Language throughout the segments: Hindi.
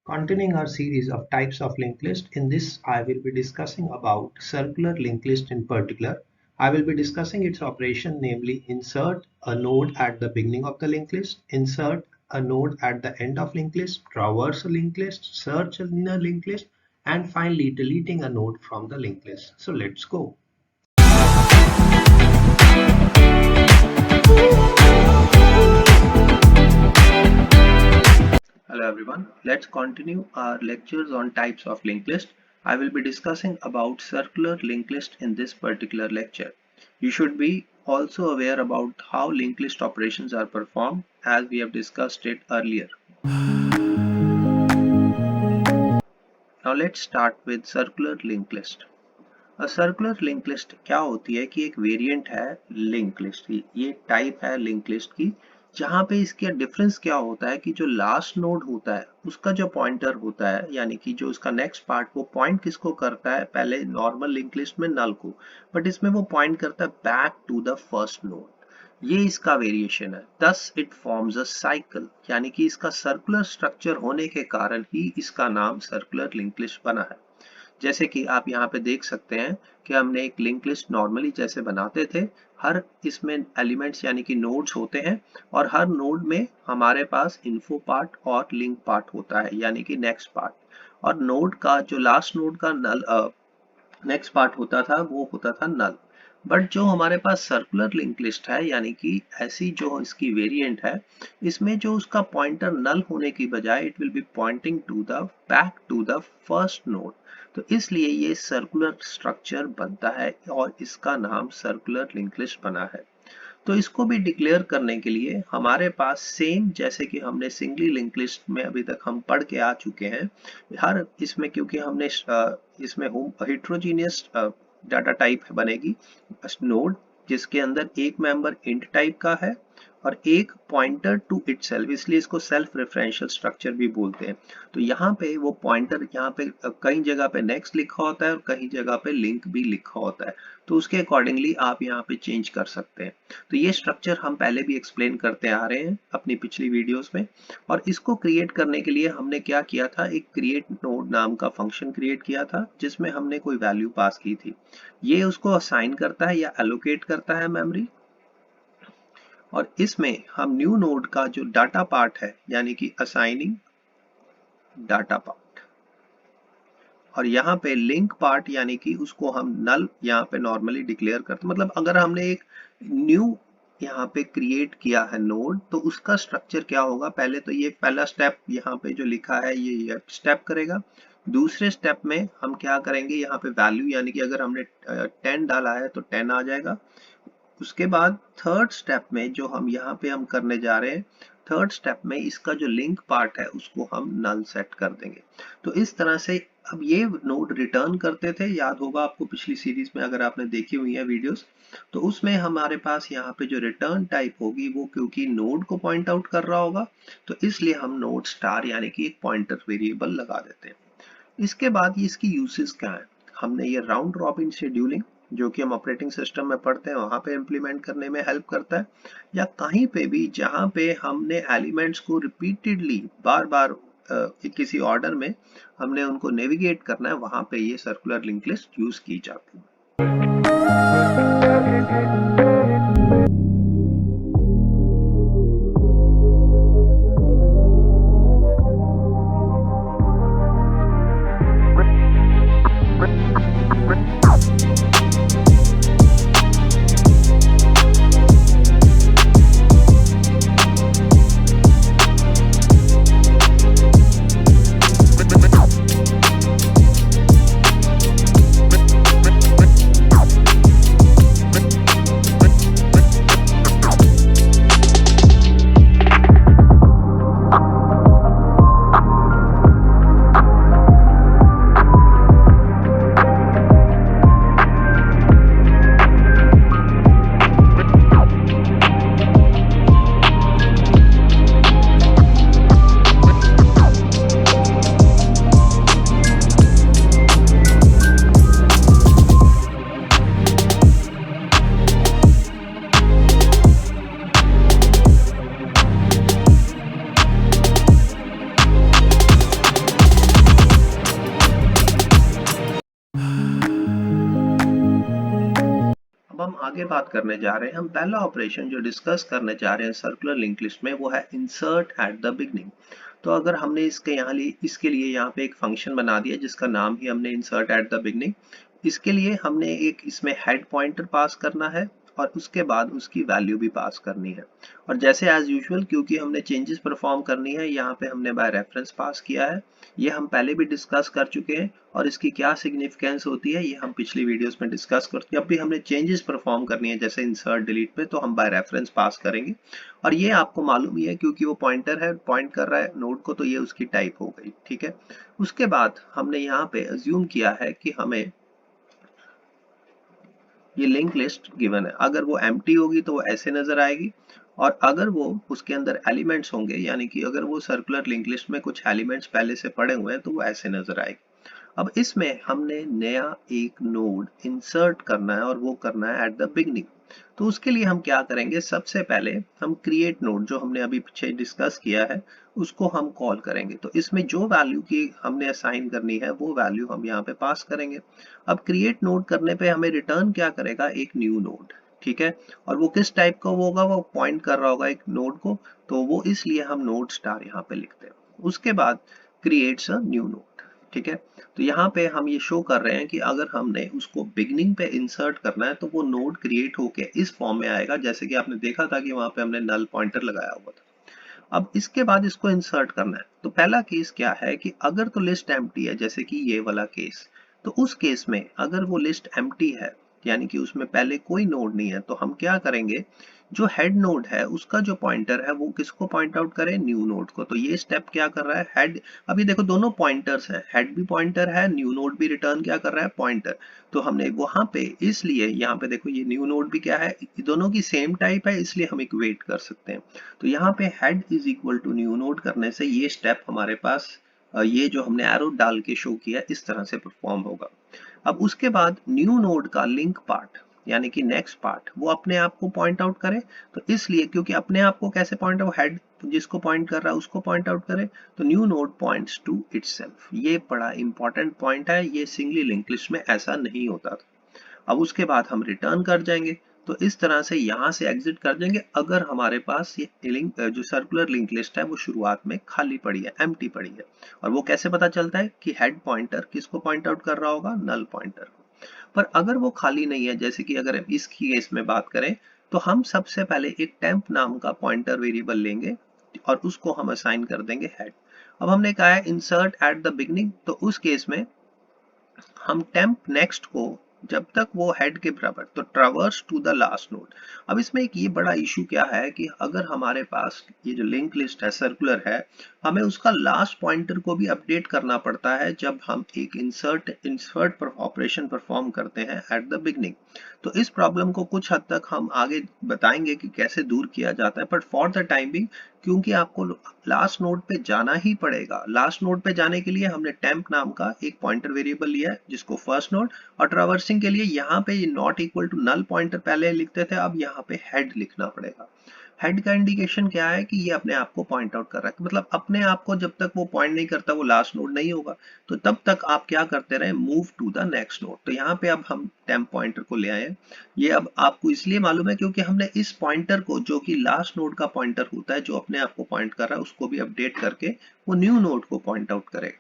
Continuing our series of types of linked list, in this I will be discussing about circular linked list in particular. I will be discussing its operation, namely insert a node at the beginning of the linked list, insert a node at the end of linked list, traverse a linked list, search in a linked list, and finally deleting a node from the linked list. So let's go. Hello everyone, let's continue our lectures on types of linked list. I will be discussing about circular linked list in this particular lecture. You should be also aware about how linked list operations are performed as we have discussed it earlier. Now let's start with circular linked list. A circular link list क्या होती है कि एक वेरिएंट है लिंक लिस्ट की, ये टाइप है लिंक लिस्ट की, जहां पे इसका डिफरेंस क्या होता है कि जो लास्ट नोड होता है उसका जो पॉइंटर होता है, यानी कि जो उसका नेक्स्ट पार्ट, वो पॉइंट किसको करता है, पहले नॉर्मल लिंक लिस्ट में नल को, बट इसमें वो पॉइंट करता है back to the first node. ये इसका वेरिएशन है, thus it forms a cycle, यानी कि इसका सर्कुलर स्ट्रक्चर होने के कारण ही इसका नाम सर्कुलर लिंक लिस्ट बना है। जैसे कि आप यहाँ पे देख सकते हैं कि हमने एक लिंक लिस्ट नॉर्मली जैसे बनाते थे, हर इसमें एलिमेंट्स यानी कि नोड्स होते हैं और हर नोड में हमारे पास इन्फो पार्ट और लिंक पार्ट होता है, यानी कि नेक्स्ट पार्ट, और नोड का जो लास्ट नोड का नल नेक्स्ट पार्ट होता था वो होता था नल। बट जो हमारे पास सर्कुलर लिंक लिस्ट है, यानी कि ऐसी जो इसकी वेरिएंट है, इसमें जो उसका पॉइंटर नल होने की बजाय it will be pointing to the back to the first node, तो इसलिए ये सर्कुलर स्ट्रक्चर बनता है और इसका नाम सर्कुलर लिंक लिस्ट बना है। तो इसको भी डिक्लेयर करने के लिए हमारे पास सेम जैसे कि हमने सिंगली लिंक लिस्ट में अभी तक हम पढ़ के आ चुके हैं, हर इसमें क्योंकि हमने इसमें हेट्रोजीनियस डाटा टाइप बनेगी नोड, जिसके अंदर एक मेंबर इंट टाइप का है और एक पॉइंटर टू इटसेल्फ, इसलिए इसको सेल्फ रेफरेंशियल स्ट्रक्चर भी बोलते हैं। तो यहाँ पे वो पॉइंटर यहाँ पे कई जगह पे नेक्स्ट लिखा होता है और कई जगह पे लिंक भी लिखा होता है, तो उसके अकॉर्डिंगली आप यहाँ पे चेंज कर सकते हैं। तो ये स्ट्रक्चर हम पहले भी एक्सप्लेन करते आ रहे हैं अपनी पिछली वीडियोस में, और इसको क्रिएट करने के लिए हमने क्या किया था, एक क्रिएट नोड नाम का फंक्शन क्रिएट किया था जिसमें हमने कोई वैल्यू पास की थी। ये उसको असाइन करता है या एलोकेट करता है मेमोरी, और इसमें हम न्यू नोड का जो डाटा पार्ट है, यानी कि असाइनिंग डाटा पार्ट, और यहाँ पे लिंक पार्ट यानी कि उसको हम नल यहाँ पे नॉर्मली डिक्लेयर करते हैं। मतलब अगर हमने एक न्यू यहाँ पे क्रिएट किया है नोड, तो उसका स्ट्रक्चर क्या होगा, पहले तो ये पहला स्टेप यहाँ पे जो लिखा है ये स्टेप करेगा। दूसरे स्टेप में हम क्या करेंगे, यहाँ पे वैल्यू यानी कि अगर हमने 10 डाला है तो 10 आ जाएगा। उसके बाद थर्ड स्टेप में जो हम यहाँ पे हम करने जा रहे हैं, थर्ड स्टेप में इसका जो लिंक पार्ट है उसको हम नल सेट कर देंगे। तो इस तरह से अब ये नोड रिटर्न करते थे, याद होगा आपको पिछली सीरीज में अगर आपने देखी हुई है वीडियोस, तो उसमें हमारे पास यहाँ पे जो रिटर्न टाइप होगी वो क्योंकि नोड को पॉइंट आउट कर रहा होगा, तो इसलिए हम नोड स्टार यानी कि एक पॉइंटर वेरिएबल लगा देते हैं। इसके बाद इसकी यूसेस क्या है, हमने ये राउंड रॉबिन शेड्यूलिंग जो कि हम ऑपरेटिंग सिस्टम में पढ़ते हैं वहां पे इंप्लीमेंट करने में हेल्प करता है, या कहीं पे भी जहां पे हमने एलिमेंट्स को रिपीटेडली बार बार किसी ऑर्डर में हमने उनको नेविगेट करना है, वहां पे ये सर्कुलर लिंक लिस्ट यूज की जाती है। आगे बात करने जा रहे हैं, हम पहला ऑपरेशन जो डिस्कस करने जा रहे हैं सर्कुलर लिंक लिस्ट में वो है इंसर्ट एट द बिगनिंग। तो अगर हमने इसके लिए यहाँ पे एक फंक्शन बना दिया जिसका नाम ही हमने इंसर्ट एट द बिगनिंग। इसके लिए हमने एक इसमें हेड पॉइंटर पास करना है और उसके बाद उसकी वैल्यू भी पास करनी है। और जैसे एज यूजुअल क्योंकि हमने चेंजेस परफॉर्म करनी है यहाँ पे हमने बाय रेफरेंस पास किया है। ये हम पहले भी डिस्कस कर चुके हैं और इसकी क्या सिग्निफिकेंस होती है ये हम पिछली वीडियोस में डिस्कस करते हैं। जब भी हमने चेंजेस परफॉर्म करनी है जैसे इंसर्ट डिलीट पे तो हम बाय रेफरेंस पास करेंगे। और ये आपको मालूम ही है क्योंकि वो पॉइंटर है, पॉइंट कर रहा है नोड को, तो ये उसकी टाइप हो गई। ठीक है, उसके बाद हमने यहाँ पे अज्यूम किया है कि हमें ये लिंक लिस्ट गिवन है, अगर वो एम्प्टी होगी तो वो ऐसे नजर आएगी और अगर वो उसके अंदर एलिमेंट्स होंगे यानी कि अगर वो सर्कुलर लिंक लिस्ट में कुछ एलिमेंट्स पहले से पड़े हुए हैं तो वो ऐसे नजर आएगी। अब इसमें हमने नया एक नोड इंसर्ट करना है और वो करना है एट द बिगनिंग। तो उसके लिए हम क्या करेंगे, सबसे पहले हम क्रिएट नोड जो हमने अभी पीछे डिस्कस किया है उसको हम कॉल करेंगे। तो इसमें जो वैल्यू की हमने असाइन करनी है वो वैल्यू हम यहाँ पे पास करेंगे। अब क्रिएट नोड करने पे हमें रिटर्न क्या करेगा, एक न्यू नोड। ठीक है, और वो किस टाइप का होगा, वो पॉइंट कर रहा होगा एक नोड को, तो वो इसलिए हम नोड स्टार यहाँ पे लिखते हैं। उसके बाद क्रिएट्स अ न्यू नोड। ठीक है, तो यहाँ पे हम ये शो कर रहे हैं कि अगर हमने उसको बिगनिंग पे इंसर्ट करना है तो वो नोड क्रिएट होके इस फॉर्म में आएगा जैसे कि आपने देखा था कि वहां पे हमने नल पॉइंटर लगाया हुआ था। अब इसके बाद इसको इंसर्ट करना है। तो पहला केस क्या है कि अगर तो लिस्ट एम्प्टी है जैसे कि ये वाला केस, तो उस केस में अगर वो लिस्ट एम्प्टी है यानी कि उसमें पहले कोई नोड नहीं है तो हम क्या करेंगे, जो हेड नोड है उसका जो पॉइंटर है वो किसको पॉइंट आउट करे, न्यू नोड को। तो ये स्टेप क्या कर रहा है, हेड, अभी देखो दोनों पॉइंटर्स हैं, हेड भी पॉइंटर है, न्यू नोड भी रिटर्न क्या कर रहा है, पॉइंटर। तो हमने वहां पे इसलिए यहाँ पे देखो ये न्यू नोड भी क्या है, दोनों की सेम टाइप है इसलिए हम इक्वेट कर सकते हैं। तो यहाँ पे head is equal to new node करने से ये स्टेप हमारे पास ये जो हमने एरो डाल के शो किया इस तरह से परफॉर्म होगा। अब उसके बाद न्यू नोड का लिंक पार्ट यानी कि नेक्स्ट पार्ट वो अपने आप को पॉइंट आउट करे। तो इसलिए क्योंकि अपने आप को कैसे पॉइंट आउट, हेड जिसको पॉइंट कर रहा है उसको पॉइंट आउट करे, तो new node points to itself. ये बड़ा इंपॉर्टेंट पॉइंट है, ये सिंगली लिंक लिस्ट में ऐसा नहीं होता था। अब उसके बाद हम रिटर्न कर जाएंगे, तो इस तरह से यहाँ से एग्जिट कर जाएंगे अगर हमारे पास ये लिंक जो सर्कुलर लिंक लिस्ट है वो शुरुआत में खाली पड़ी है, एम्प्टी पड़ी है। और वो कैसे पता चलता है कि हेड पॉइंटर किसको पॉइंट आउट कर रहा होगा, नल पॉइंटर को। पर अगर वो खाली नहीं है जैसे कि अगर इसकी केस में बात करें तो हम सबसे पहले एक टेम्प नाम का पॉइंटर वेरिएबल लेंगे और उसको हम असाइन कर देंगे हेड। अब हमने कहा है इंसर्ट एट द बिगनिंग, तो उस केस में हम टेम्प नेक्स्ट को जब तक वो हेड के बराबर, तो traverse to the last node. अब इसमें एक ये बड़ा इशू क्या है कि अगर हमारे पास ये जो लिंक लिस्ट है सर्कुलर है, हमें उसका लास्ट पॉइंटर को भी अपडेट करना पड़ता है जब हम एक इंसर्ट पर ऑपरेशन परफॉर्म करते हैं एट द बिगनिंग। तो इस प्रॉब्लम को कुछ हद तक हम आगे बताएंगे कि कैसे दूर किया जाता है, but for the time being क्योंकि आपको लास्ट नोड पे जाना ही पड़ेगा, लास्ट नोड पे जाने के लिए हमने टेम्प नाम का एक पॉइंटर वेरिएबल लिया है जिसको फर्स्ट नोड, और ट्रैवर्सिंग के लिए यहाँ पे not equal to null pointer पहले लिखते थे, अब यहाँ पे हेड लिखना पड़ेगा। हेड का इंडिकेशन क्या है कि ये अपने आप को पॉइंट आउट कर रहा है, मतलब अपने आप को जब तक वो पॉइंट नहीं करता वो लास्ट नोड नहीं होगा। तो तब तक आप क्या करते रहे, move to the next node. तो यहाँ पे अब हम टेम्प पॉइंटर को ले आए हैं। ये अब आपको इसलिए मालूम है क्योंकि हमने इस पॉइंटर को जो कि लास्ट नोड का पॉइंटर होता है जो अपने आप को पॉइंट कर रहा है उसको भी अपडेट करके वो न्यू नोड को पॉइंट आउट करेगा।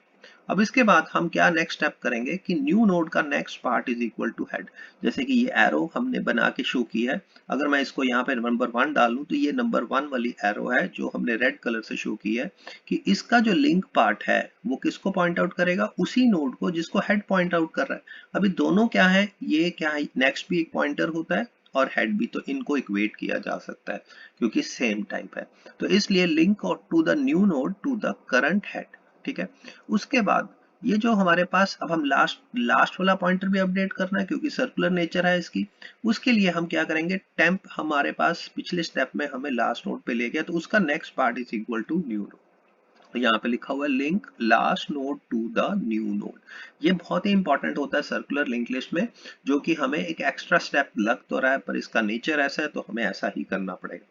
अब इसके बाद हम क्या नेक्स्ट स्टेप करेंगे कि न्यू नोड का next part is equal to head. जैसे कि ये एरो हमने बना के शो की है, अगर मैं इसको यहाँ पे नंबर 1 डालूं तो ये नंबर 1 वाली एरो है जो हमने रेड कलर से शो की है कि इसका जो लिंक पार्ट है वो किसको पॉइंट आउट करेगा, उसी नोड को जिसको हेड पॉइंट आउट कर रहा है। अभी दोनों क्या है, ये क्या है, नेक्स्ट भी एक पॉइंटर होता है और हेड भी, तो इनको इक्वेट किया जा सकता है क्योंकि सेम टाइप है। तो इसलिए link to the new node to the current head. ठीक है, उसके बाद ये जो हमारे पास अब हम लास्ट वाला पॉइंटर भी अपडेट करना है क्योंकि सर्कुलर नेचर है इसकी। उसके लिए हम क्या करेंगे, टेम्प हमारे पास पिछले स्टेप में हमें लास्ट नोड पे ले गया तो उसका next part is equal to new node. तो यहाँ पे लिखा हुआ है link last node to the new node. ये बहुत ही इंपॉर्टेंट होता है सर्कुलर लिंक लिस्ट में, जो कि हमें एक एक्स्ट्रा स्टेप लग तो रहा है पर इसका नेचर ऐसा है तो हमें ऐसा ही करना पड़ेगा।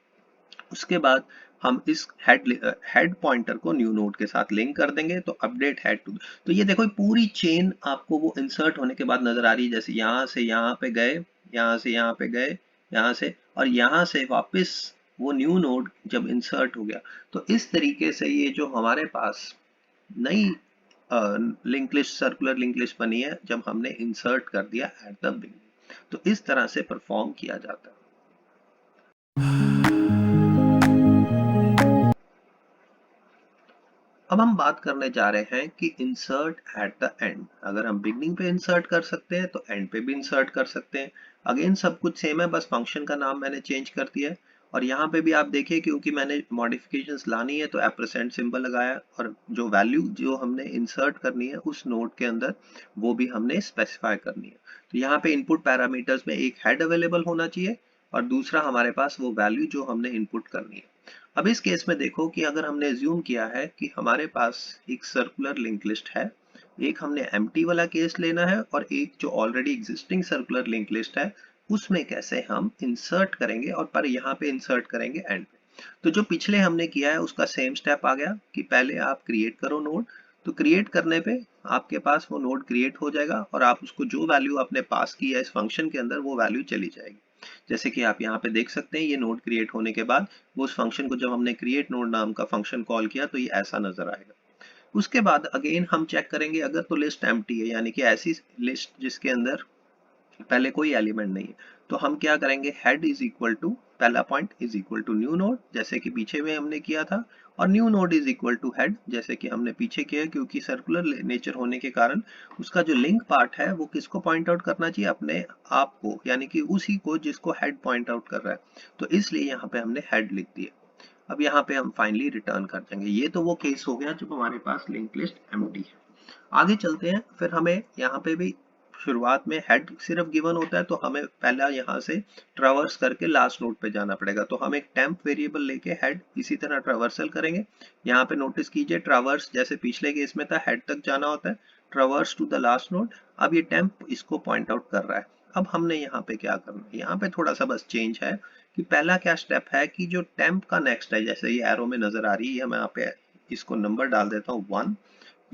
उसके बाद हम इस हेड पॉइंटर को न्यू नोड के साथ लिंक कर देंगे तो अपडेट हेड टू। तो ये देखो पूरी चेन आपको वो इंसर्ट होने के बाद नजर आ रही है, जैसे यहाँ से यहाँ पे गए, यहाँ से यहाँ पे गए, यहाँ से, और यहाँ से वापस वो न्यू नोड जब इंसर्ट हो गया। तो इस तरीके से ये जो हमारे पास नई link list, circular link list बनी है, जब हमने इंसर्ट कर दिया एट द बिगिनिंग, तो इस तरह से परफॉर्म किया जाता है। अब हम बात करने जा रहे हैं कि इंसर्ट एट द एंड। अगर हम बिगनिंग पे इंसर्ट कर सकते हैं तो एंड पे भी इंसर्ट कर सकते हैं। अगेन सब कुछ सेम है, बस फंक्शन का नाम मैंने चेंज कर दिया है। और यहाँ पे भी आप देखिए, क्योंकि मैंने मॉडिफिकेशंस लानी है तो एप्रसेंट सिंबल लगाया, और जो वैल्यू जो हमने इंसर्ट करनी है उस नोड के अंदर वो भी हमने स्पेसिफाई करनी है। तो यहाँ पे इनपुट पैरामीटर्स में एक हेड अवेलेबल होना चाहिए और दूसरा हमारे पास वो वैल्यू जो हमने इनपुट करनी है। अब इस केस में देखो कि अगर हमने एज्यूम किया है कि हमारे पास एक सर्कुलर लिंक लिस्ट है, एक हमने एम्प्टी वाला केस लेना है और एक जो already existing circular link list है उसमें कैसे हम इंसर्ट करेंगे, और पर यहाँ पे इंसर्ट करेंगे एंड पे। तो जो पिछले हमने किया है उसका सेम स्टेप आ गया कि पहले आप क्रिएट करो नोड। तो क्रिएट करने पे आपके पास वो नोड क्रिएट हो जाएगा और आप उसको जो वैल्यू आपने पास की है इस फंक्शन के अंदर वो वैल्यू चली जाएगी। जैसे कि आप यहाँ पे देख सकते हैं, ये नोड क्रिएट होने के बाद वो उस फंक्शन को, जब हमने क्रिएट नोड नाम का फंक्शन कॉल किया तो ये ऐसा नजर आएगा। उसके बाद अगेन हम चेक करेंगे अगर तो लिस्ट एम्प्टी है, यानी कि ऐसी लिस्ट जिसके अंदर पहले कोई एलिमेंट नहीं है, तो हम क्या करेंगे, हेड इज इक्वल टू पहला point is equal to new node, जैसे कि पीछे में हमने किया था, और new node is equal to head, जैसे कि हमने पीछे किया, क्योंकि सर्कुलर नेचर होने के कारण उसका जो लिंक पार्ट है वो किसको पॉइंट आउट करना चाहिए, अपने आप को, यानी कि उसी को जिसको हेड पॉइंट आउट कर रहा है। तो इसलिए यहाँ पे हमने हेड लिख दिया। अब यहाँ पे हम फाइनली रिटर्न कर देंगे। ये तो वो केस हो गया जब हमारे पास लिंक लिस्ट एम्प्टी है। आगे चलते हैं, फिर हमें यहाँ पे भी शुरुआत में हेड सिर्फ गिवन होता है, तो हमें पहला यहाँ से ट्रावर्स करके लास्ट नोड पे जाना पड़ेगा। तो हम एक टेम्प वेरिएबल लेके हेड इसी तरह ट्रावर्सल करेंगे। यहाँ पे नोटिस कीजिए, ट्रावर्स जैसे पिछले केस में था हेड तक जाना होता है, traverse to the last node. अब ये टेम्प इसको पॉइंट आउट कर रहा है। अब हमने यहाँ पे क्या करना है, यहाँ पे थोड़ा सा बस चेंज है कि पहला क्या स्टेप है कि जो टेम्प का नेक्स्ट है, जैसे ये एरो में नजर आ रही है, मैं यहाँ पे इसको नंबर डाल देता हूँ 1।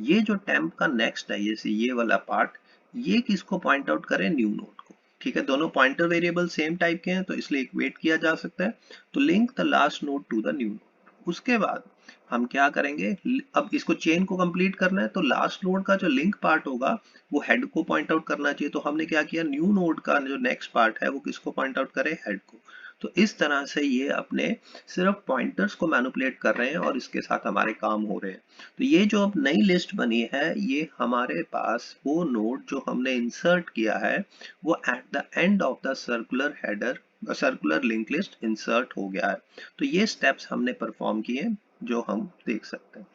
ये जो टेम्प का नेक्स्ट है, जैसे ये वाला पार्ट, ये किसको पॉइंट आउट करें, न्यू नोड को। ठीक है, दोनों पॉइंटर वेरिएबल सेम टाइप के हैं तो इसलिए इक्वेट किया जा सकता है। तो link the last node to the new node. उसके बाद हम क्या करेंगे, अब इसको चेन को कंप्लीट करना है, तो लास्ट नोड का जो लिंक पार्ट होगा वो हेड को पॉइंट आउट करना चाहिए। तो हमने क्या किया, न्यू नोड का जो नेक्स्ट पार्ट है वो किसको पॉइंट आउट करे, हेड को। तो इस तरह से ये अपने सिर्फ पॉइंटर्स को मैनिपुलेट कर रहे हैं और इसके साथ हमारे काम हो रहे हैं। तो ये जो अब नई लिस्ट बनी है, ये हमारे पास वो नोड जो हमने इंसर्ट किया है वो at the end of the circular header, circular link list insert हो गया है। तो ये स्टेप्स हमने परफॉर्म किए जो हम देख सकते हैं।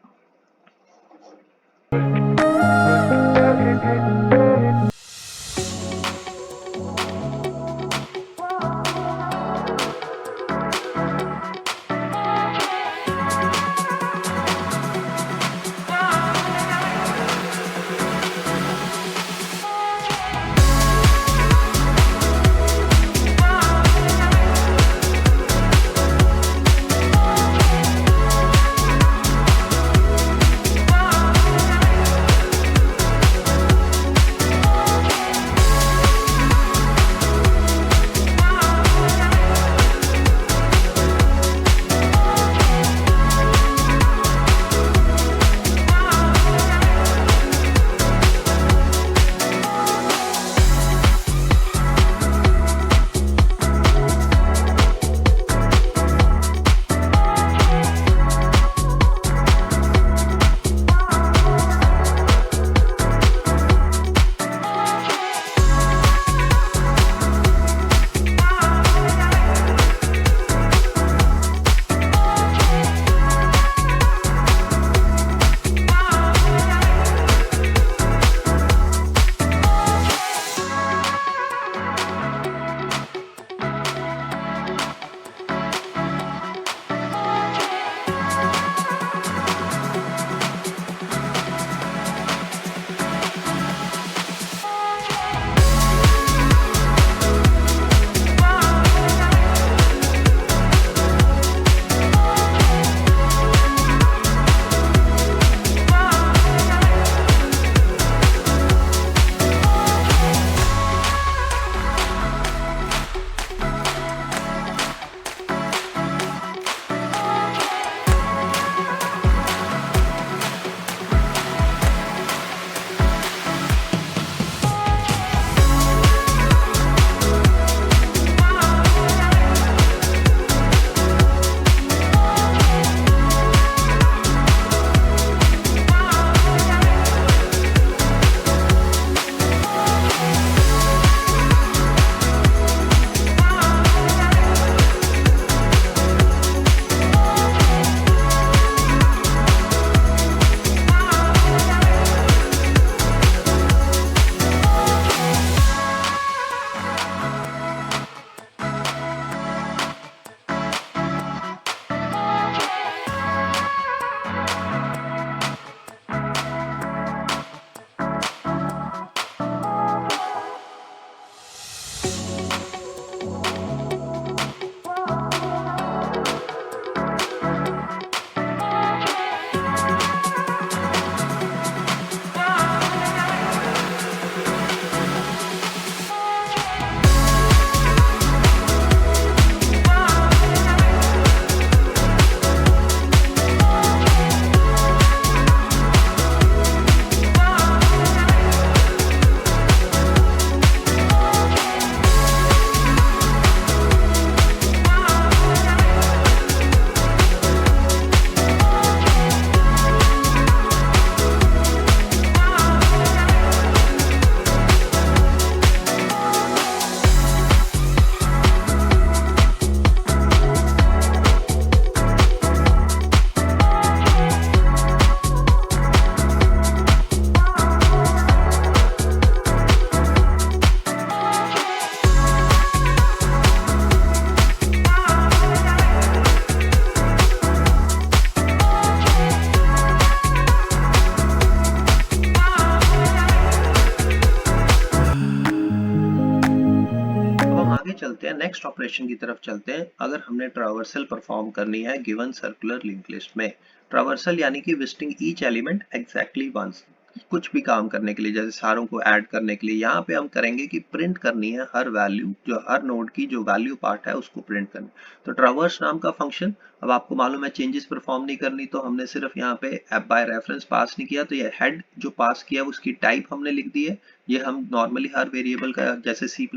हैं, नेक्स्ट ऑपरेशन की तरफ चलते हैं। अगर हमने ट्रावर्सल परफॉर्म करनी है गिवन सर्कुलर लिंक लिस्ट में, ट्रावर्सल यानी कि visiting each element exactly once, कुछ भी काम करने के लिए, जैसे सारों को ऐड करने के लिए, यहाँ पे हम करेंगे कि प्रिंट करनी है हर वैल्यू, जो हर नोड की जो वैल्यू पार्ट है उसको प्रिंट करना। तो ट्रावर्स नाम का फंक्शन, अब आपको मालूम है चेंजेस परफॉर्म नहीं करनी, तो हमने सिर्फ यहाँ पे बाय रेफरेंस पास नहीं किया, तो ये हेड जो पास किया उसकी टाइप हमने लिख दी है। ये हम नॉर्मली हर वेरिएबल का जैसे C++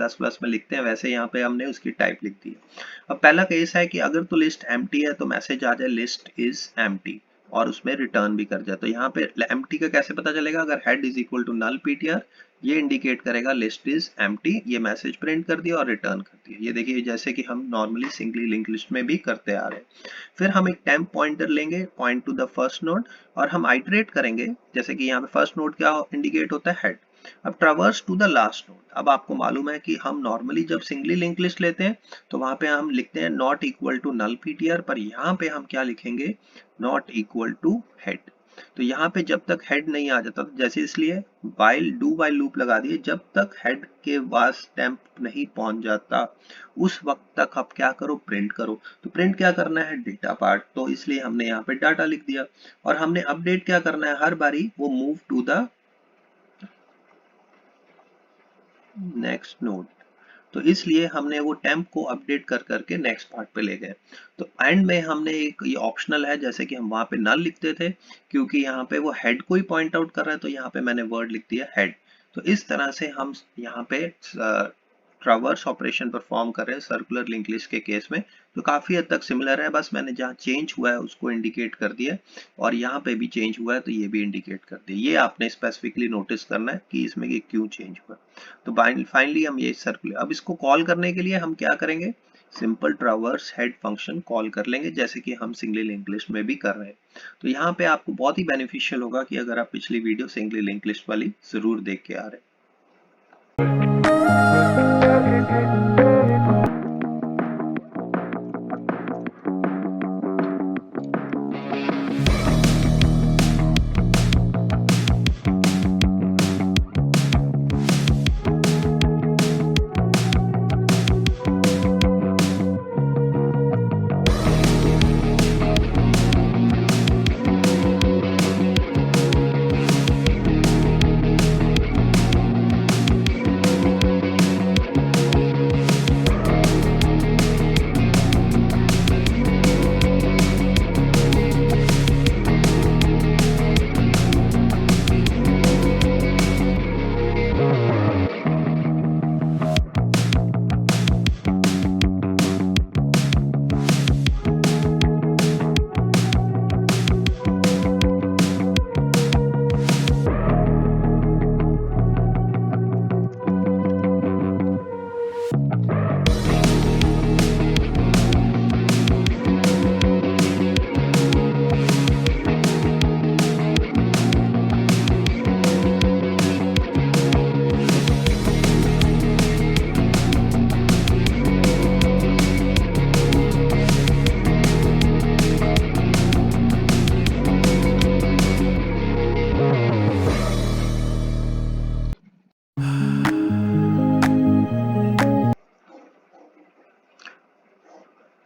में लिखते हैं वैसे यहाँ पे हमने उसकी टाइप लिख दी है। अब पहला केस है कि अगर तो लिस्ट एम्प्टी है तो मैसेज आ जाए लिस्ट इज एम्प्टी और उसमें रिटर्न भी कर जाए। तो यहाँ पे एम्प्टी का कैसे पता चलेगा? अगर head is equal to null ptr, ये इंडिकेट करेगा लिस्ट इज एम्प्टी, ये मैसेज प्रिंट कर दिया और रिटर्न कर दिया। ये देखिए जैसे कि हम नॉर्मली सिंगली लिंक लिस्ट में भी करते आ रहे हैं। फिर हम एक टेम्प पॉइंटर लेंगे, point two the first node, और हम आइटरेट करेंगे, जैसे कि यहाँ पे फर्स्ट नोड क्या इंडिकेट होता है? हेड। अब traverse to the last node, अब आपको मालूम है कि हम नॉर्मली जब सिंगली लिंक लिस्ट लेते हैं तो वहां पे हम लिखते हैं not equal to null ptr, पर यहाँ पे हम क्या लिखेंगे? Not equal to head. तो यहाँ पे जब तक हेड नहीं आ जाता, जैसे इसलिए डू वाइल लूप लगा दिए, जब तक हेड के पास टेम्प नहीं पहुंच जाता उस वक्त तक आप क्या करो? प्रिंट करो। तो प्रिंट क्या करना है? डेटा पार्ट, तो इसलिए हमने यहाँ पे डाटा लिख दिया। और हमने अपडेट क्या करना है? हर बारी वो move to the next node, तो इसलिए हमने वो टेम्प को अपडेट कर करके नेक्स्ट पार्ट पे ले गए। तो एंड में हमने एक ये ऑप्शनल है, जैसे कि हम वहां पे नल लिखते थे, क्योंकि यहाँ पे वो हेड को ही पॉइंट आउट कर रहा है, तो यहाँ पे मैंने वर्ड लिख दिया हेड। तो इस तरह से हम यहाँ पे ट्रावर्स ऑपरेशन परफॉर्म कर रहे हैं सर्कुलर लिंक लिस्ट के केस में। तो काफी हद तक सिमिलर है, बस मैंने जहाँ चेंज हुआ है उसको इंडिकेट कर दिया, और यहाँ पे भी चेंज हुआ है तो ये भी इंडिकेट कर दिया। ये आपने स्पेसिफिकली नोटिस करना है कि इसमें ये क्यों चेंज हुआ। तो फाइनली हम ये सर्कुलर, अब इसको कॉल करने के लिए हम क्या करेंगे? Simple traverse head function call कर लेंगे, जैसे कि हम सिंगली लिंक लिस्ट में भी कर रहे हैं। तो यहाँ पे आपको बहुत ही बेनिफिशियल होगा कि अगर आप पिछली वीडियो सिंगली लिंक लिस्ट वाली जरूर देख के आ रहे हैं।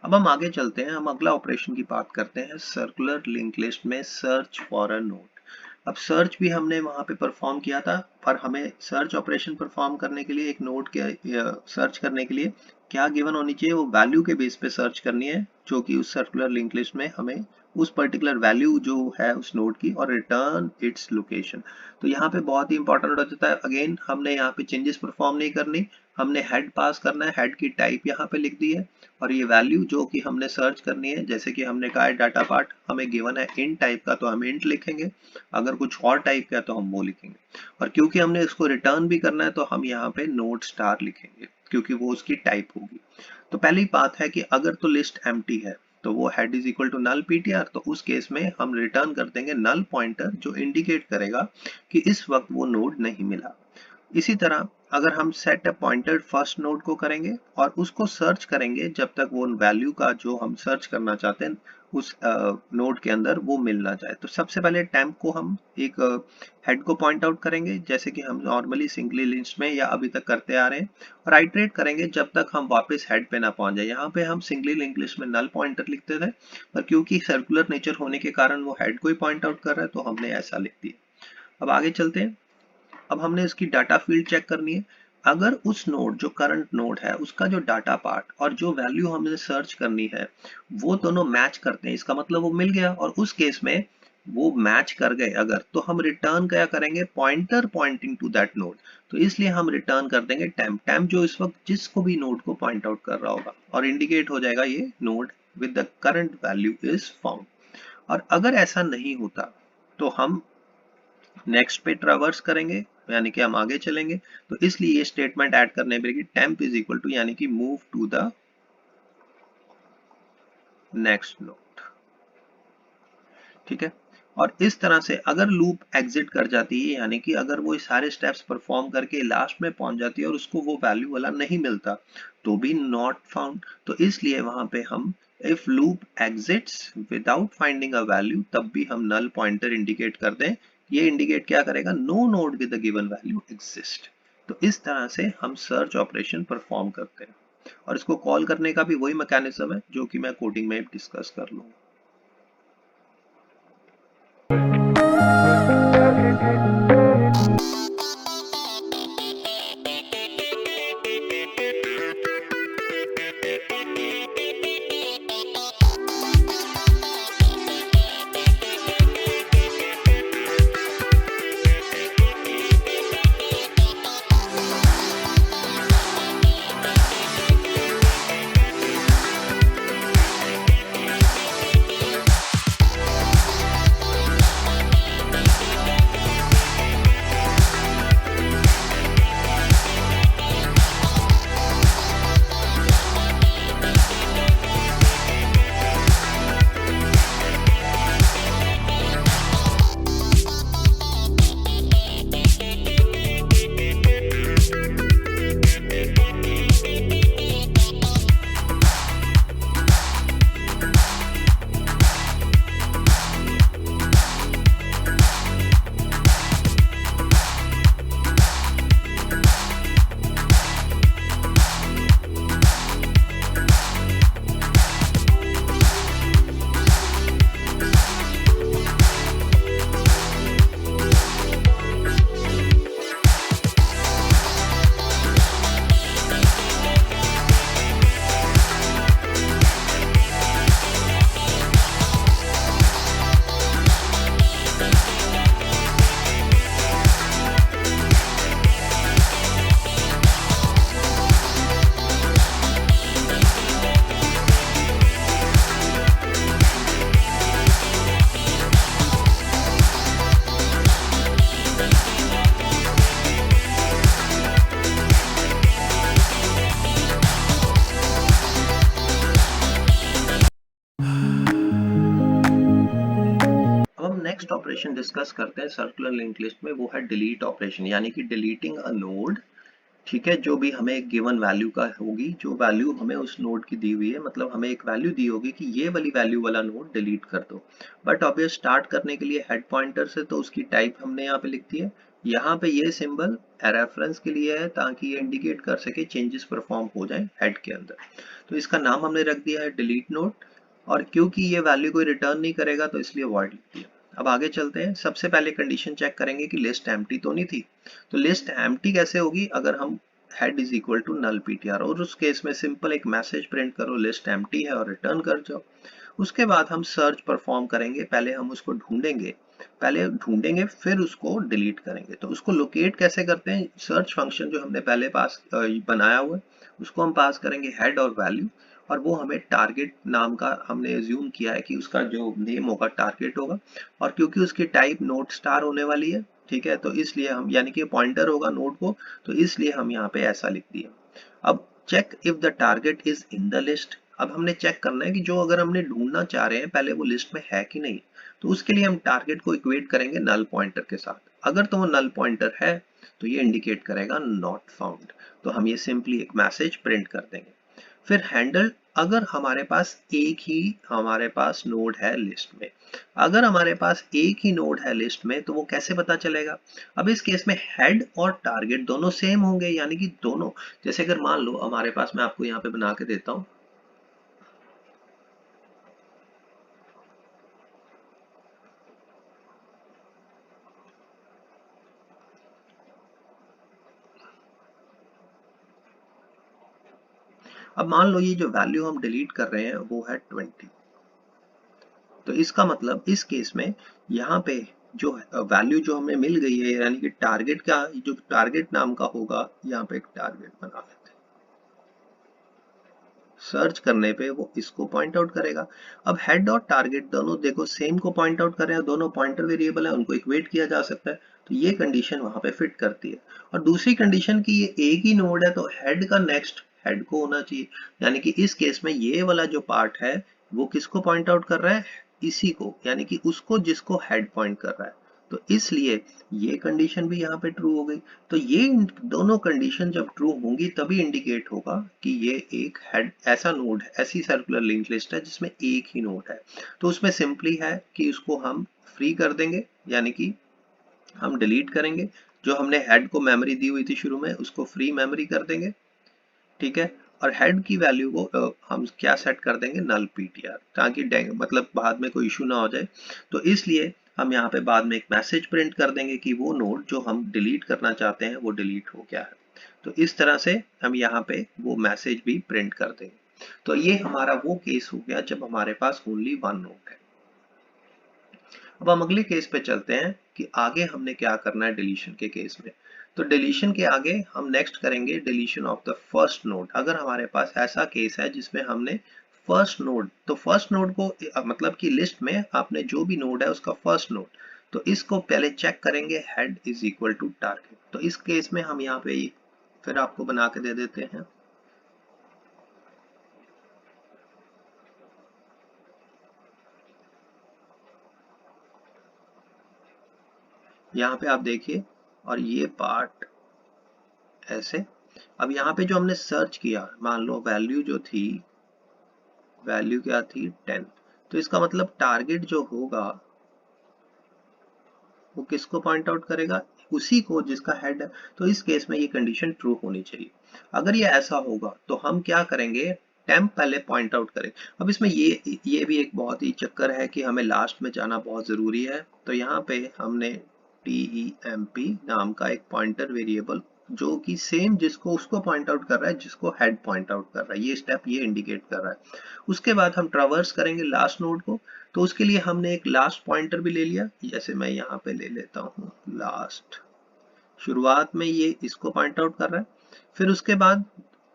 अब हम आगे चलते हैं, हम अगला ऑपरेशन की बात करते हैं सर्कुलर लिंक लिस्ट में सर्च फॉर अ नोड। अब सर्च भी हमने वहां पे परफॉर्म किया था, पर हमें सर्च ऑपरेशन परफॉर्म करने के लिए एक नोड के सर्च करने के लिए क्या गिवन होनी चाहिए? वो वैल्यू के बेस पे सर्च करनी है, जो कि उस सर्कुलर लिंक लिस्ट में हमें उस पर्टिकुलर वैल्यू जो है उस नोड की, और रिटर्न इट्स लोकेशन। तो यहाँ पे बहुत ही इंपॉर्टेंट हो जाता है, अगेन हमने यहाँ पे चेंजेस परफॉर्म नहीं करनी, हमने हेड पास करना है, हेड की टाइप यहाँ पे लिख दी है, और ये वैल्यू जो कि हमने सर्च करनी है, जैसे कि हमने कहा है डाटा पार्ट हमें गिवन है इंट टाइप का, तो हम इंट लिखेंगे, अगर कुछ और टाइप का तो हम वो लिखेंगे। और क्योंकि हमने इसको रिटर्न भी करना है तो हम यहाँ पे नोड स्टार लिखेंगे, क्योंकि वो उसकी टाइप होगी। तो पहली बात है कि अगर तो लिस्ट एम्प्टी है तो वो head is equal to null ptr, तो उस केस में हम रिटर्न कर देंगे नल पॉइंटर, जो इंडिकेट करेगा कि इस वक्त वो नोड नहीं मिला। इसी तरह अगर हम set a pointer first node को करेंगे और उसको सर्च करेंगे जब तक वो वैल्यू का जो हम सर्च करना चाहते हैं उस नोड के अंदर वो मिल ना जाए। तो सबसे पहले टेम्प को हम एक हेड को पॉइंट आउट करेंगे, जैसे कि हम नॉर्मली सिंगली लिस्ट में या अभी तक करते आ रहे हैं, और आइटरेट करेंगे जब तक हम वापस हेड पे ना पहुंच जाए। यहाँ पे हम सिंगली लिंक लिस्ट में नल पॉइंटर लिखते थे, पर क्योंकि सर्कुलर नेचर होने के कारण वो हेड को ही पॉइंट आउट कर रहा है, तो हमने ऐसा लिख दिया। अब आगे चलते हैं। अब हमने इसकी डाटा फील्ड चेक करनी है। अगर उस नोड जो करंट नोड है उसका जो डाटा पार्ट और जो वैल्यू हमने सर्च करनी है वो दोनों मैच करते हैं, इसका मतलब वो मिल गया। और उस केस में वो मैच कर गए अगर, तो हम रिटर्न क्या करेंगे, pointer pointing to that node. तो इसलिए हम रिटर्न कर देंगे टेम्प, टेम्प जो इस वक्त जिसको भी नोड को पॉइंट आउट कर रहा होगा, और इंडिकेट हो जाएगा ये node with the current value is found. और अगर ऐसा नहीं होता तो हम नेक्स्ट पे ट्रावर्स करेंगे, यानी कि हम आगे चलेंगे। तो इसलिए ये स्टेटमेंट ऐड करने पड़ेगी, टेम्प इज इक्वल टू, यानी कि move to the next node. ठीक है। और इस तरह से अगर लूप एग्जिट कर जाती है, यानी कि अगर वो सारे स्टेप्स परफॉर्म करके लास्ट में पहुंच जाती है और उसको वो वैल्यू वाला नहीं मिलता, तो भी नॉट फाउंड। तो इसलिए वहां पे हम if loop exits without finding a value, तब भी हम नल पॉइंटर इंडिकेट कर दें। ये इंडिकेट क्या करेगा, no node with the given value exist. तो इस तरह से हम सर्च ऑपरेशन परफॉर्म करते हैं, और इसको कॉल करने का भी वही मैकेनिज्म है जो कि मैं कोडिंग में डिस्कस कर लूंगा। नेक्स्ट ऑपरेशन डिस्कस करते हैं सर्कुलर लिंक लिस्ट में, वो है डिलीट ऑपरेशन, यानी कि डिलीटिंग अ नोड। ठीक है, जो भी हमें एक गिवन वैल्यू का होगी, जो वैल्यू हमें उस नोड की दी हुई है, मतलब हमें एक वैल्यू दी होगी कि ये वाली वैल्यू वाला नोड डिलीट कर दो। बट अब ये स्टार्ट करने के लिए हेड पॉइंटर से, तो उसकी टाइप हमने यहाँ पे लिख दी है। यहाँ पे ये सिंबल रेफरेंस के लिए है, ताकि ये इंडिकेट कर सके चेंजेस परफॉर्म हो जाए हेड के अंदर। तो इसका नाम हमने रख दिया है डिलीट नोड, और क्योंकि ये वैल्यू कोई रिटर्न नहीं करेगा तो इसलिए वॉइड लिख दिया। अब आगे चलते हैं। सबसे पहले कंडीशन चेक करेंगे कि लिस्ट एम्प्टी तो नहीं थी। तो लिस्ट एम्प्टी कैसे होगी, अगर हम head is equal to null PTR, और उस केस में सिंपल एक मैसेज प्रिंट करो लिस्ट एम्प्टी है और रिटर्न कर जाओ। उसके बाद हम सर्च परफॉर्म करेंगे, पहले हम उसको ढूंढेंगे फिर उसको डिलीट करेंगे। तो उसको लोकेट कैसे करते हैं, सर्च फंक्शन जो हमने पहले पास बनाया हुआ है उसको हम पास करेंगे हेड और वैल्यू, और वो हमें टारगेट नाम का हमने एज्यूम किया है कि उसका जो नेम होगा टारगेट होगा। और क्योंकि उसकी टाइप नोट स्टार होने वाली है, ठीक है, तो इसलिए हम, यानी कि पॉइंटर होगा नोड को, तो इसलिए हम यहाँ पे ऐसा लिख दिया। अब check if the target is in the list. अब हमने चेक करना है कि जो अगर हमने ढूंढना चाह रहे हैं पहले वो लिस्ट में है कि नहीं। तो उसके लिए हम टारगेट को इक्वेट करेंगे नल पॉइंटर के साथ। अगर तो वो नल पॉइंटर है तो ये इंडिकेट करेगा नॉट फाउंड, तो हम ये सिंपली एक मैसेज प्रिंट कर देंगे। फिर हैंडल, अगर हमारे पास एक ही हमारे पास नोड है लिस्ट में, अगर हमारे पास एक ही नोड है लिस्ट में तो वो कैसे पता चलेगा? अब इस केस में हेड और टारगेट दोनों सेम होंगे, यानी कि दोनों, जैसे अगर मान लो हमारे पास, मैं आपको यहाँ पे बना के देता हूँ, अब मान लो ये जो वैल्यू हम डिलीट कर रहे हैं वो है 20, तो इसका मतलब इस केस में यहाँ पे जो वैल्यू जो हमें मिल गई है, यानी कि टारगेट का जो टारगेट नाम का होगा, यहाँ पे एक टारगेट बना लेते हैं, सर्च करने पे वो इसको पॉइंट आउट करेगा। अब हेड और टारगेट दोनों देखो सेम को पॉइंट आउट कर रहे हैं, दोनों पॉइंटर वेरिएबल है, उनको इक्वेट किया जा सकता है, तो ये कंडीशन वहां पे फिट करती है। और दूसरी कंडीशन की ये एक ही नोड है तो हेड का नेक्स्ट हेड को होना चाहिए, यानी कि इस केस में ये वाला जो पार्ट है वो किसको पॉइंट आउट कर रहा है? इसी को, यानी कि उसको जिसको हेड पॉइंट कर रहा है, तो इसलिए ये कंडीशन भी यहाँ पे ट्रू हो गई। तो ये दोनों कंडीशन जब ट्रू होंगी तभी इंडिकेट होगा कि ये एक हेड ऐसा नोड है, ऐसी सर्कुलर लिंक लिस्ट है जिसमें एक ही नोड है। तो उसमें सिंपली है कि उसको हम फ्री कर देंगे, यानी कि हम डिलीट करेंगे, जो हमने हेड को मेमोरी दी हुई थी शुरू में उसको फ्री मेमोरी कर देंगे, ठीक है। और हेड की वैल्यू को हम क्या सेट कर देंगे? नल पीटीआर, ताकि मतलब बाद में कोई इशू ना हो जाए। तो इसलिए हम यहाँ पे बाद में एक मैसेज प्रिंट कर देंगे कि वो नोड जो हम डिलीट करना चाहते हैं वो डिलीट हो गया है। तो इस तरह से हम यहाँ पे वो मैसेज भी प्रिंट कर देंगे। तो ये हमारा वो केस हो गया जब हमारे पास ओनली वन नोड है। अब हम अगले केस पे चलते हैं कि आगे हमने क्या करना है डिलीशन के केस में। तो डिलीशन के आगे हम नेक्स्ट करेंगे deletion of the first node. अगर हमारे पास ऐसा केस है जिसमें हमने फर्स्ट नोड, तो फर्स्ट नोड को मतलब कि लिस्ट में आपने जो भी नोड है उसका फर्स्ट नोड, तो इसको पहले चेक करेंगे head is equal to target. तो इस केस में हम यहाँ पे फिर आपको बना के दे देते हैं, यहाँ पे आप देखिए, और ये पार्ट ऐसे। अब यहाँ पे जो हमने सर्च किया, मान लो वैल्यू जो थी, वैल्यू क्या थी 10, तो इसका मतलब टारगेट जो होगा वो किसको पॉइंट आउट करेगा? उसी को जिसका हेड है। तो इस केस में ये कंडीशन ट्रू होनी चाहिए। अगर ये ऐसा होगा तो हम क्या करेंगे? टेम्प पहले पॉइंट आउट करें। अब इसमें ये भी एक बहुत ही चक्कर है कि हमें लास्ट में जाना बहुत जरूरी है। तो यहाँ पे हमने TEMP नाम का एक पॉइंटर वेरिएबल, जो कि सेम जिसको उसको पॉइंट आउट कर रहा है जिसको हेड पॉइंट आउट कर रहा है, ये स्टेप ये इंडिकेट कर रहा है। उसके बाद हम ट्रावर्स करेंगे लास्ट नोड को। तो उसके लिए हमने एक लास्ट पॉइंटर भी ले लिया, जैसे मैं यहाँ पे ले लेता हूँ लास्ट। शुरुआत में ये इसको पॉइंट आउट कर रहा है, फिर उसके बाद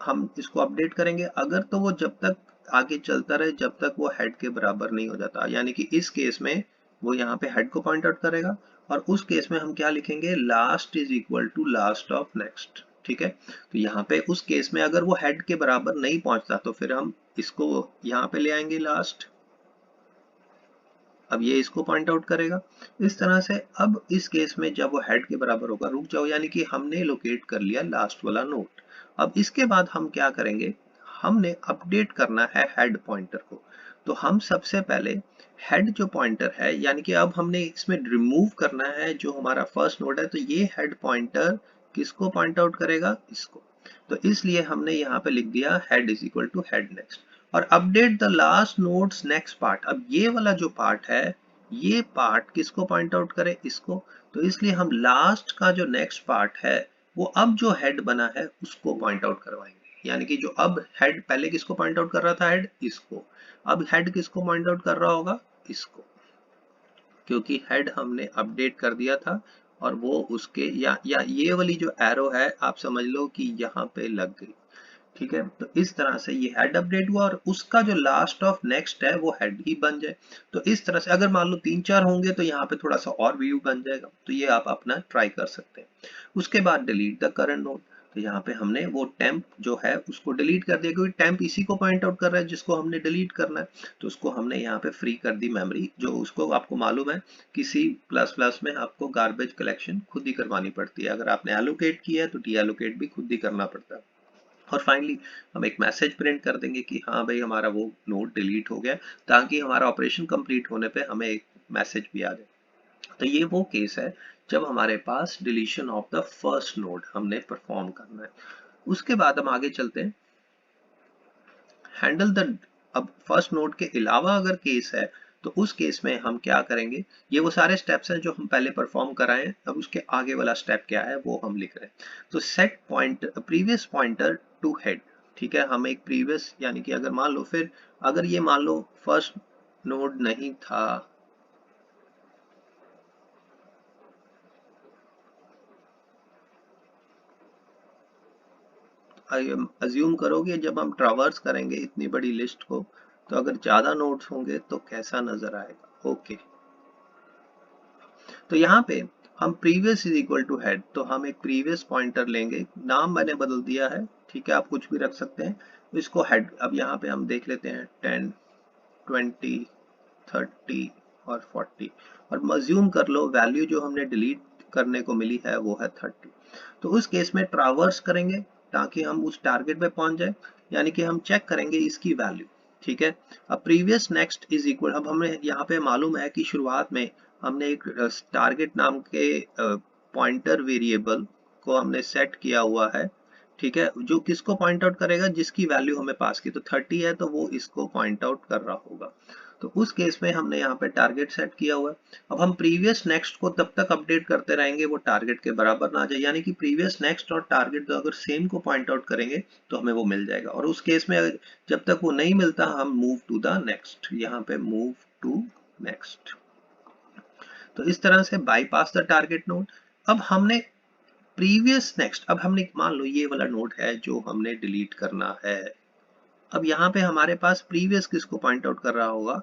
हम इसको अपडेट करेंगे अगर, तो वो जब तक आगे चलता रहे जब तक वो हेड के बराबर नहीं हो जाता, यानी कि इस केस में वो यहाँ पे हेड को पॉइंट आउट करेगा, और उस केस में हम क्या लिखेंगे? Last is equal to last of next, ठीक है। तो यहाँ पे उस केस में अगर वो हेड के बराबर नहीं पहुंचता तो फिर हम इसको यहाँ पे ले आएंगे लास्ट। अब ये इसको पॉइंट आउट करेगा इस तरह से। अब इस केस में जब वो हेड के बराबर होगा, रुक जाओ, यानी कि हमने लोकेट कर लिया लास्ट वाला नोड। अब इसके बाद हम क्या करेंगे? हमने अपडेट करना है हेड पॉइंटर को। तो हम सबसे पहले हेड जो पॉइंटर है, यानी कि अब हमने इसमें रिमूव करना है जो हमारा फर्स्ट नोड है, तो ये हेड पॉइंटर किसको पॉइंट आउट करेगा? इसको। तो इसलिए हमने यहाँ पे लिख दिया head is equal to head next, और update the last node's next part. अब ये वाला जो पार्ट है, ये पार्ट किसको पॉइंट आउट करे? इसको। तो इसलिए हम लास्ट का जो नेक्स्ट पार्ट है वो अब जो हेड बना है उसको पॉइंट आउट करवाएंगे, यानी कि जो अब हेड, पहले किसको पॉइंट आउट कर रहा था? हेड, इसको। अब हेड किसको पॉइंट आउट कर रहा होगा? इसको, क्योंकि हेड हमने अपडेट कर दिया था, और वो उसके या ये वाली जो एरो है आप समझ लो कि यहाँ पे लग गई, ठीक है। तो इस तरह से ये हेड अपडेट हुआ, और उसका जो लास्ट ऑफ नेक्स्ट है वो हेड ही बन जाए। तो इस तरह से अगर मान लो 3-4 होंगे तो यहाँ पे थोड़ा सा और व्यू बन जाएगा, तो ये आप अपना ट्राई कर सकते हैं। उसके बाद डिलीट द करंट नोड। तो यहाँ पे हमने वो टेम्प जो है उसको डिलीट कर दिया, क्योंकि टेम्प इसी को पॉइंट आउट कर रहा है जिसको हमने डिलीट करना है। तो उसको हमने यहाँ पे फ्री कर दी मेमोरी, जो उसको आपको मालूम है कि C++ में आपको गार्बेज कलेक्शन खुद ही करवानी पड़ती है। अगर आपने एलोकेट किया है तो डी एलोकेट भी खुद ही करना पड़ता है। और फाइनली हम एक मैसेज प्रिंट कर देंगे कि हाँ भाई हमारा वो नोड डिलीट हो गया, ताकि हमारा ऑपरेशन कंप्लीट होने पे हमें एक मैसेज भी आ जाए। तो ये वो केस है जब हमारे पास deletion of the first node हमने परफॉर्म करना है। उसके बाद हम आगे चलते हैं, हैंडल द, अब फर्स्ट नोड के अलावा अगर केस है तो उस केस में हम क्या करेंगे, ये वो सारे स्टेप्स हैं जो हम पहले परफॉर्म कराए हैं, अब उसके आगे वाला स्टेप क्या है वो हम लिख रहे हैं। तो set point previous pointer to head, ठीक है, हम एक प्रीवियस यानी कि अगर मान लो, फिर अगर ये मान लो फर्स्ट नोड नहीं था, अज्यूम करोगे जब हम ट्रावर्स करेंगे इतनी बड़ी लिस्ट को, तो अगर ज्यादा नोड्स होंगे तो कैसा नजर आएगा। ओके, तो यहाँ पे हम previous is equal to head, तो हम एक प्रीवियस पॉइंटर लेंगे, नाम मैंने बदल दिया है, ठीक है, आप कुछ भी रख सकते हैं, इसको हेड। अब यहाँ पे हम देख लेते हैं 10, 20, 30 और 40, और मज्यूम कर लो वैल्यू जो हमने डिलीट करने को मिली है वो है 30। तो उस केस में ट्रावर्स करेंगे ताकि हम उस टारगेट पे पहुंच जाए, यानी कि हम चेक करेंगे इसकी वैल्यू, ठीक है। अब प्रीवियस नेक्स्ट इज इक्वल, अब हमें यहाँ पे मालूम है कि शुरुआत में हमने एक टारगेट नाम के पॉइंटर वेरिएबल को हमने सेट किया हुआ है, ठीक है, जो किसको पॉइंट आउट करेगा, जिसकी वैल्यू हमें पास की, तो 30 है तो वो इसको पॉइंट आउट कर रहा होगा। तो उस केस में हमने यहाँ पे टारगेट सेट किया हुआ है। अब हम प्रीवियस नेक्स्ट को तब तक अपडेट करते रहेंगे वो टारगेट के बराबर ना आ जाए, यानी कि प्रीवियस नेक्स्ट और टारगेट अगर सेम को पॉइंट आउट करेंगे तो हमें वो मिल जाएगा, और उस केस में जब तक वो नहीं मिलता हम मूव टू द नेक्स्ट, यहाँ पे मूव टू नेक्स्ट। तो इस तरह से बाईपास द टारगेट नोड। अब हमने प्रीवियस नेक्स्ट, अब हमने मान लो ये वाला नोड है जो हमने डिलीट करना है, अब यहाँ पे हमारे पास प्रीवियस किसको पॉइंट आउट कर रहा होगा,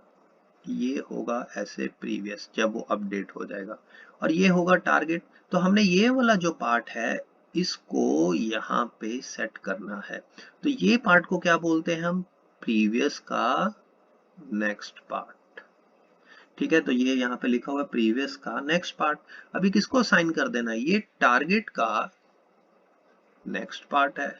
ये होगा ऐसे प्रीवियस जब वो अपडेट हो जाएगा, और ये होगा टारगेट। तो हमने ये वाला जो पार्ट है इसको यहाँ पे सेट करना है, तो ये पार्ट को क्या बोलते हैं हम, प्रीवियस का नेक्स्ट पार्ट, ठीक है। तो ये यहाँ पे लिखा हुआ है प्रीवियस का नेक्स्ट पार्ट। अभी किसको साइन कर देना है, ये टारगेट का नेक्स्ट पार्ट है,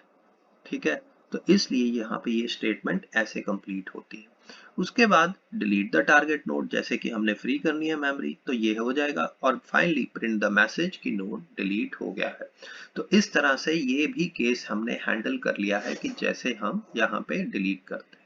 ठीक है, तो इसलिए यहाँ पे ये स्टेटमेंट ऐसे कंप्लीट होती है। उसके बाद डिलीट द टारगेट नोड, जैसे कि हमने फ्री करनी है मेमोरी तो ये हो जाएगा, और फाइनली प्रिंट द मैसेज कि नोड डिलीट हो गया है। तो इस तरह से ये भी केस हमने हैंडल कर लिया है कि जैसे हम यहाँ पे डिलीट करते हैं।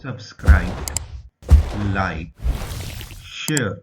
subscribe, like, share